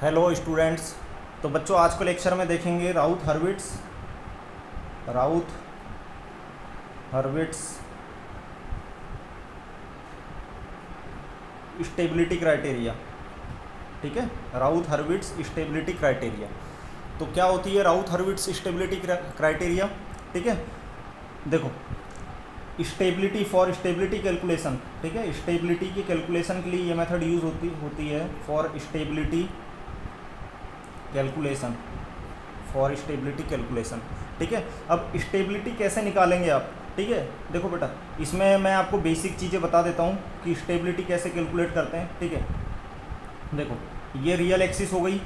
Hello students. तो बच्चों आज के लेक्चर में देखेंगे राउथ हर्विट्स स्टेबिलिटी क्राइटेरिया। ठीक है, राउथ हर्विट्स स्टेबिलिटी क्राइटेरिया। तो क्या होती है राउथ हर्विट्स स्टेबिलिटी क्राइटेरिया? ठीक है, देखो स्टेबिलिटी फॉर स्टेबिलिटी कैलकुलेशन। ठीक है, स्टेबिलिटी की कैलकुलेशन के लिए ये मेथड यूज़ होती है फॉर स्टेबिलिटी कैलकुलेशन। ठीक है, अब स्टेबिलिटी कैसे निकालेंगे आप? ठीक है, देखो बेटा, इसमें मैं आपको बेसिक चीज़ें बता देता हूँ कि स्टेबिलिटी कैसे कैलकुलेट करते हैं। ठीक है, देखो ये रियल एक्सिस हो गई,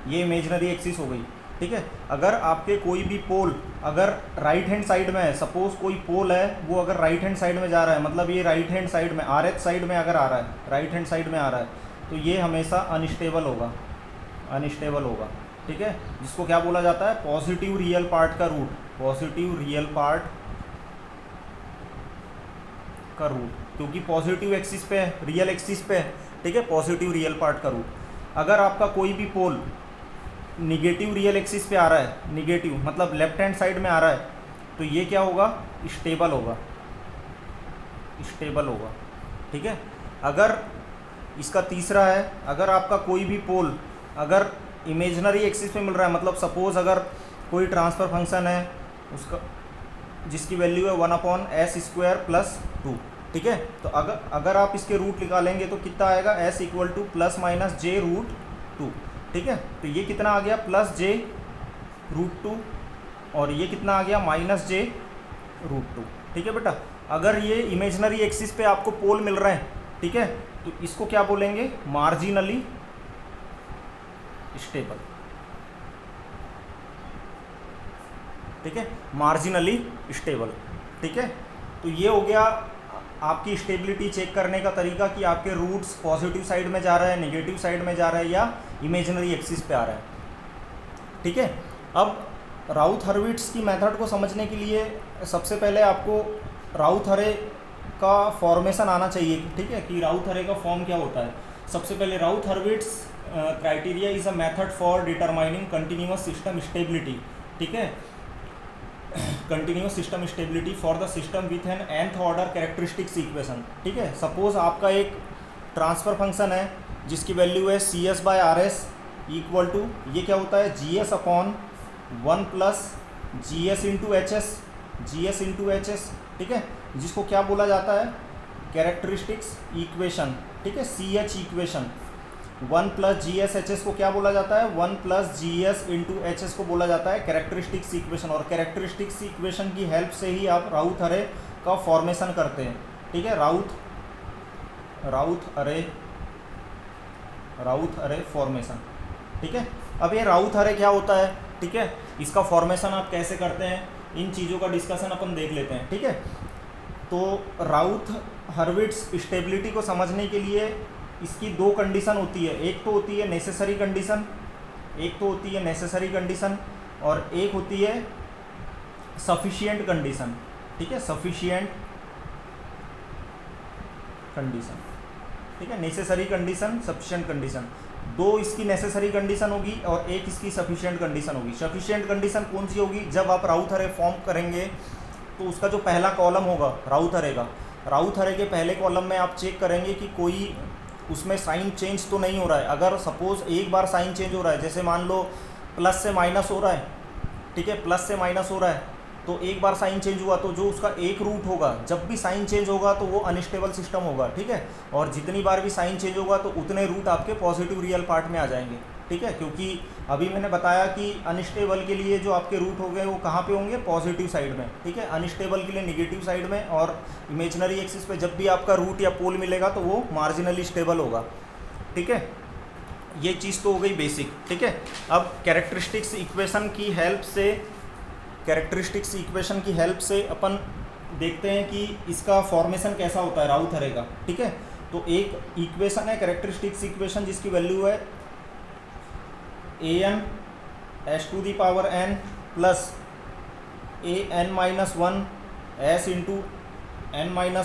ये इमेजनरी एक्सिस हो गई। ठीक है, अगर आपके कोई भी पोल अगर राइट हैंड साइड में है, सपोज कोई पोल है वो अगर राइट हैंड साइड में जा रहा है, मतलब ये राइट हैंड साइड में आर एच साइड में अगर आ रहा है, राइट हैंड साइड में आ रहा है, तो ये हमेशा अनस्टेबल होगा। ठीक है, जिसको क्या बोला जाता है? पॉजिटिव रियल पार्ट का रूट, क्योंकि पॉजिटिव एक्सिस पे है, रियल एक्सिस पे है। ठीक है, पॉजिटिव रियल पार्ट का रूट। अगर आपका कोई भी पोल निगेटिव रियल एक्सिस पे आ रहा है, निगेटिव मतलब लेफ्ट हैंड साइड में आ रहा है, तो ये क्या होगा? स्टेबल होगा। ठीक है, अगर इसका तीसरा है, अगर आपका कोई भी पोल अगर इमेजनरी एक्सिस पे मिल रहा है, मतलब सपोज अगर कोई ट्रांसफ़र फंक्शन है उसका जिसकी वैल्यू है 1/s² + 2। ठीक है, तो अगर आप इसके रूट निकालेंगे तो कितना आएगा? s = +-j√2। ठीक है, तो ये कितना आ गया? +j√2 और ये कितना आ गया? -j√2। ठीक है बेटा, अगर ये इमेजनरी एक्सिस पे आपको पोल मिल रहे हैं, ठीक है, तो इसको क्या बोलेंगे? Marginally stable. ठीक है, मार्जिनली स्टेबल। ठीक है, तो ये हो गया आपकी स्टेबिलिटी चेक करने का तरीका कि आपके रूट्स पॉजिटिव साइड में जा रहा है, नेगेटिव साइड में जा रहा है या इमेजिनरी एक्सिस पे आ रहा है। ठीक है, अब राउथ हर्विट्स की मेथड को समझने के लिए सबसे पहले आपको राउथ हरे का फॉर्मेशन आना चाहिए। ठीक है, कि राउथ हरे का फॉर्म क्या होता है। सबसे पहले Routh Hurwitz criteria is a method for determining continuous system stability. ठीक है, continuous system stability for the system with an nth order characteristics equation. ठीक है, सपोज आपका एक ट्रांसफ़र फंक्शन है जिसकी वैल्यू है CS/RS इक्वल टू, ये क्या होता है? GS/1 + GS × HS। ठीक है, जिसको क्या बोला जाता है? Characteristics equation. ठीक है, CH इक्वेशन। 1 + GS/HS को क्या बोला जाता है? 1 + GS × HS को बोला जाता है कैरेक्टरिस्टिक्स इक्वेशन। और कैरेक्टरिस्टिक्स इक्वेशन की हेल्प से ही आप राउथ अरे का फॉर्मेशन करते हैं। ठीक है, राउथ अरे फॉर्मेशन। ठीक है, अब ये राउथ अरे क्या होता है? ठीक है, इसका फॉर्मेशन आप कैसे करते हैं, इन चीज़ों का डिस्कशन अपन देख लेते हैं। ठीक है, तो राउथ हर्विट्स स्टेबिलिटी को समझने के लिए इसकी दो कंडीशन होती है। एक तो होती है नेसेसरी कंडीशन, और एक होती है सफिशिएंट कंडीशन। ठीक है, सफिशिएंट कंडीशन। ठीक है, नेसेसरी कंडीशन, सफिशिएंट कंडीशन, दो इसकी नेसेसरी कंडीशन होगी और एक इसकी सफिशिएंट कंडीशन होगी। सफिशिएंट कंडीशन कौन सी होगी? जब आप राउथ अरे फॉर्म करेंगे तो उसका जो पहला कॉलम होगा राउथ अरे के पहले कॉलम में आप चेक करेंगे कि कोई उसमें साइन चेंज तो नहीं हो रहा है। अगर सपोज़ एक बार साइन चेंज हो रहा है, जैसे मान लो प्लस से माइनस हो रहा है, ठीक है, प्लस से माइनस हो रहा है, तो एक बार साइन चेंज हुआ तो जो उसका एक रूट होगा, जब भी साइन चेंज होगा तो वो अनस्टेबल सिस्टम होगा। ठीक है, और जितनी बार भी साइन चेंज होगा तो उतने रूट आपके पॉजिटिव रियल पार्ट में आ जाएंगे। ठीक है, क्योंकि अभी मैंने बताया कि अनस्टेबल के लिए जो आपके रूट हो गए वो कहाँ पे होंगे? पॉजिटिव साइड में। ठीक है, अनस्टेबल के लिए नेगेटिव साइड में, और इमेजनरी एक्सिस पे जब भी आपका रूट या पोल मिलेगा तो वो मार्जिनली स्टेबल होगा। ठीक है, ये चीज़ तो हो गई बेसिक। ठीक है, अब कैरेक्टरिस्टिक्स इक्वेशन की हेल्प से अपन देखते हैं कि इसका फॉर्मेशन कैसा होता है राउथ अरे का। ठीक है, तो एक इक्वेशन है कैरेक्टरिस्टिक्स इक्वेशन जिसकी वैल्यू है an s⁴n + an-1 s × n-1 +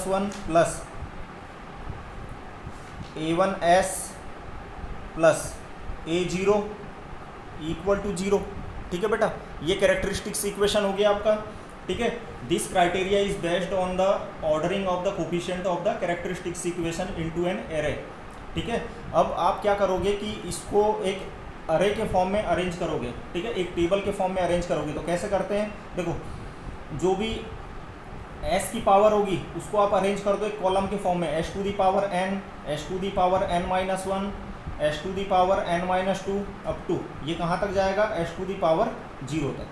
a1s + A0 equal to 0। ठीक है बेटा, ये कैरेक्टरिस्टिक्स इक्वेशन हो गया आपका। ठीक है, this criteria is based on the ordering of the coefficient of the characteristics equation into an array. ठीक है, अब आप क्या करोगे कि इसको एक अरे के फॉर्म में अरेंज करोगे। ठीक है, एक टेबल के फॉर्म में अरेंज करोगे। तो कैसे करते हैं, देखो जो भी s की पावर होगी उसको आप अरेंज कर दो एक कॉलम के फॉर्म में, h to the power n, h to the power n minus 1, h to the power n minus 2 up to ये कहाँ तक जाएगा, h टू दी पावर 0 तक।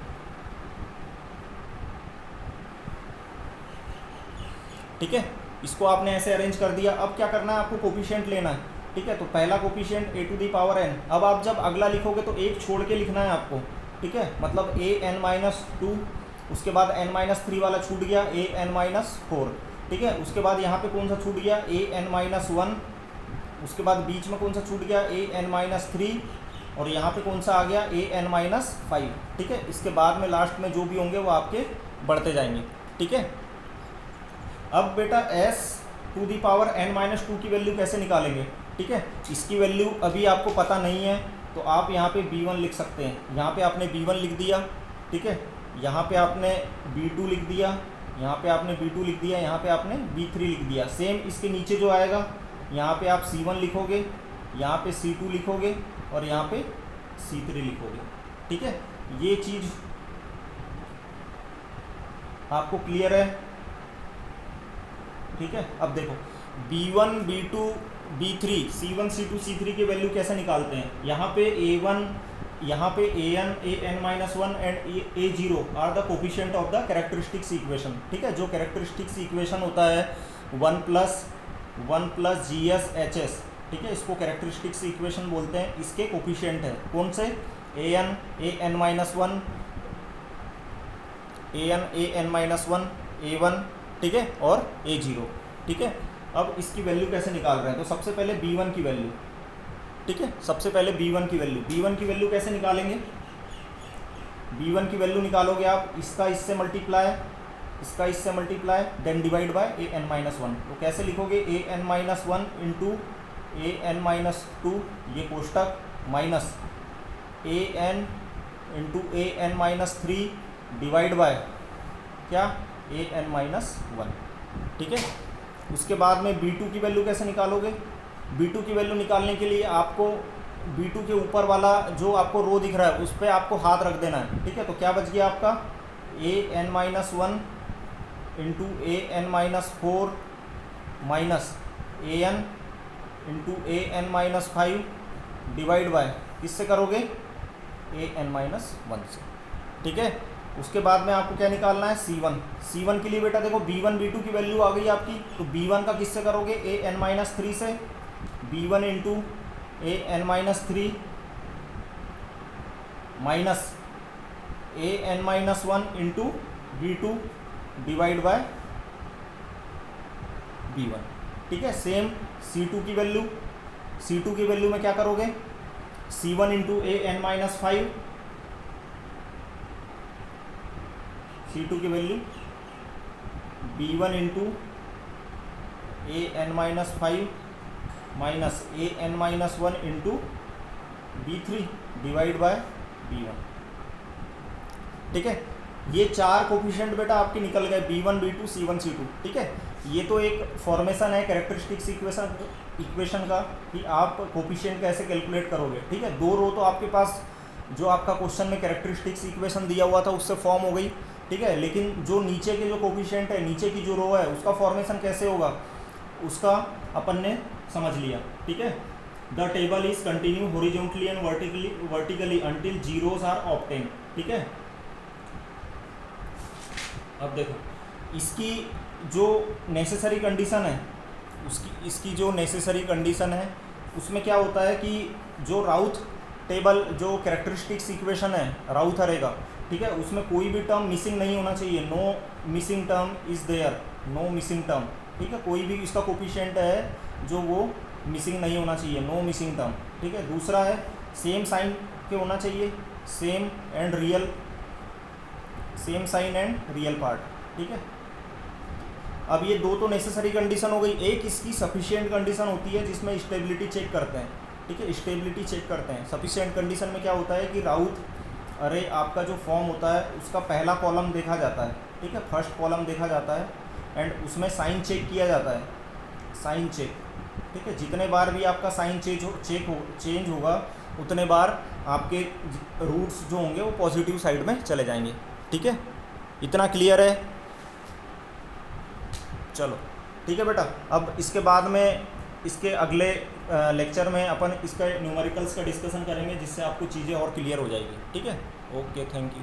ठीक है, इसको आपने ऐसे अरेंज कर दिया। अब क्या करना है, आपको कोफिशिएंट लेना है। ठीक है, तो पहला coefficient a to the power n। अब आप जब अगला लिखोगे तो एक छोड़ के लिखना है आपको। ठीक है, मतलब a n माइनस 2, उसके बाद n माइनस 3 वाला छूट गया a n माइनस 4। ठीक है, उसके बाद यहाँ पे कौन सा छूट गया a n माइनस 1, उसके बाद बीच में कौन सा छूट गया a n माइनस 3, और यहाँ पे कौन सा आ गया a n माइनस 5। ठीक है, इसके बाद में लास्ट में जो भी होंगे वो आपके बढ़ते जाएंगे। ठीक है, अब बेटा s to the power n minus 2 की वैल्यू कैसे निकालेंगे। ठीक है, इसकी वैल्यू अभी आपको पता नहीं है तो आप यहाँ पे b1 लिख सकते हैं। यहाँ पे आपने b1 लिख दिया। ठीक है, यहाँ पे आपने b2 लिख दिया, यहाँ पे आपने b2 लिख दिया, यहाँ पे आपने b3 लिख दिया। सेम इसके नीचे जो आएगा यहाँ पे आप c1 लिखोगे, यहाँ पे c2 लिखोगे और यहाँ पे c3 लिखोगे। ठीक है, ये चीज़ आपको क्लियर है। ठीक है, अब देखो b1 b2 b3 c1 c2 c3 की वैल्यू कैसे निकालते हैं। यहाँ पे a1, यहाँ पे an an minus 1 and a0 are the coefficient of the characteristics equation. ठीक है, जो कैरेक्टरिस्टिक्स इक्वेशन होता है 1 प्लस GSHS। ठीक है, इसको कैरेक्टरिस्टिक्स इक्वेशन बोलते हैं। इसके कोफिशिएंट है कौन से, an minus 1, an minus 1, a1। ठीक है, और a0। ठीक है, अब इसकी वैल्यू कैसे निकाल रहे हैं, तो सबसे पहले b1 की वैल्यू। ठीक है, सबसे पहले b1 की वैल्यू कैसे निकालेंगे। b1 की वैल्यू निकालोगे आप, इसका इससे मल्टीप्लाई, इसका इससे multiply, then divide by an minus 1। तो कैसे लिखोगे, an minus 1 into an minus 2 ये कोष्टक, minus an into an minus 3 divide by क्या, an माइनस 1। ठीक है, उसके बाद में b2 की वैल्यू कैसे निकालोगे। b2 की वैल्यू निकालने के लिए आपको b2 के ऊपर वाला जो आपको रो दिख रहा है उस पर आपको हाथ रख देना है। ठीक है, तो क्या बच गया आपका, an minus 1 into an minus 4 minus an into an minus 5 divide by किससे करोगे, an माइनस 1 से। ठीक है, उसके बाद में आपको क्या निकालना है, c1 के लिए बेटा देखो b1 b2 की वैल्यू आ गई आपकी, तो b1 का किससे करोगे, an माइनस 3 से, b1 into an minus 3 minus an minus 1 into b2 divide by b1। ठीक है, सेम c2 की वैल्यू में क्या करोगे, c1 into an minus 5, c2 की value b1 into an minus 5 minus an minus 1 into b3 divide by b1। ठीक है, ये चार कोफिशिएंट बेटा आपके निकल गए, b1 b2 c1 c2। ठीक है, ये तो एक फॉर्मेशन है कैरेक्टरिस्टिक्स इक्वेशन का कि आप कोफिशिएंट कैसे कैलकुलेट करोगे। ठीक है, दो रो तो आपके पास जो आपका क्वेश्चन में कैरेक्टरिस्टिक्स इक्वेशन दिया हुआ था उससे फॉर्म हो गई। ठीक है, लेकिन जो नीचे के जो कोफिशिएंट है, नीचे की जो रो है उसका फॉर्मेशन कैसे होगा उसका अपन ने समझ लिया। ठीक है, the table is continue horizontally and vertically until zeros are obtain. ठीक है, अब देखो इसकी जो नेसेसरी कंडीशन है इसकी जो नेसेसरी कंडीशन है उसमें क्या होता है कि जो राउथ टेबल जो कैरेक्टरिस्टिक्स इक्वेशन है राउथ अरे का, ठीक है, उसमें कोई भी टर्म मिसिंग नहीं होना चाहिए। No missing term is there, no missing term. ठीक है, कोई भी इसका कोफिशिएंट है जो वो मिसिंग नहीं होना चाहिए, नो मिसिंग टर्म। ठीक है, दूसरा है सेम साइन के होना चाहिए, same sign and real part. ठीक है, अब ये दो तो नेसेसरी कंडीशन हो गई। एक इसकी सफिशिएंट कंडीशन होती है जिसमें स्टेबिलिटी चेक करते हैं। ठीक है, स्टेबिलिटी चेक करते हैं। सफिशिएंट कंडीशन में क्या होता है कि राउथ अरे आपका जो फॉर्म होता है उसका पहला कॉलम देखा जाता है, ठीक है, फर्स्ट कॉलम देखा जाता है एंड उसमें साइन चेक किया जाता है, साइन चेक, ठीक है। जितने बार भी आपका साइन चेंज होगा उतने बार आपके रूट्स जो होंगे वो पॉजिटिव साइड में चले जाएंगे, ठीक है। इतना क्लियर है? चलो ठीक है बेटा। अब इसके बाद में इसके अगले लेक्चर में अपन इसका न्यूमेरिकल्स का डिस्कशन करेंगे, जिससे आपको चीज़ें और क्लियर हो जाएगी, ठीक है। Okay, thank you.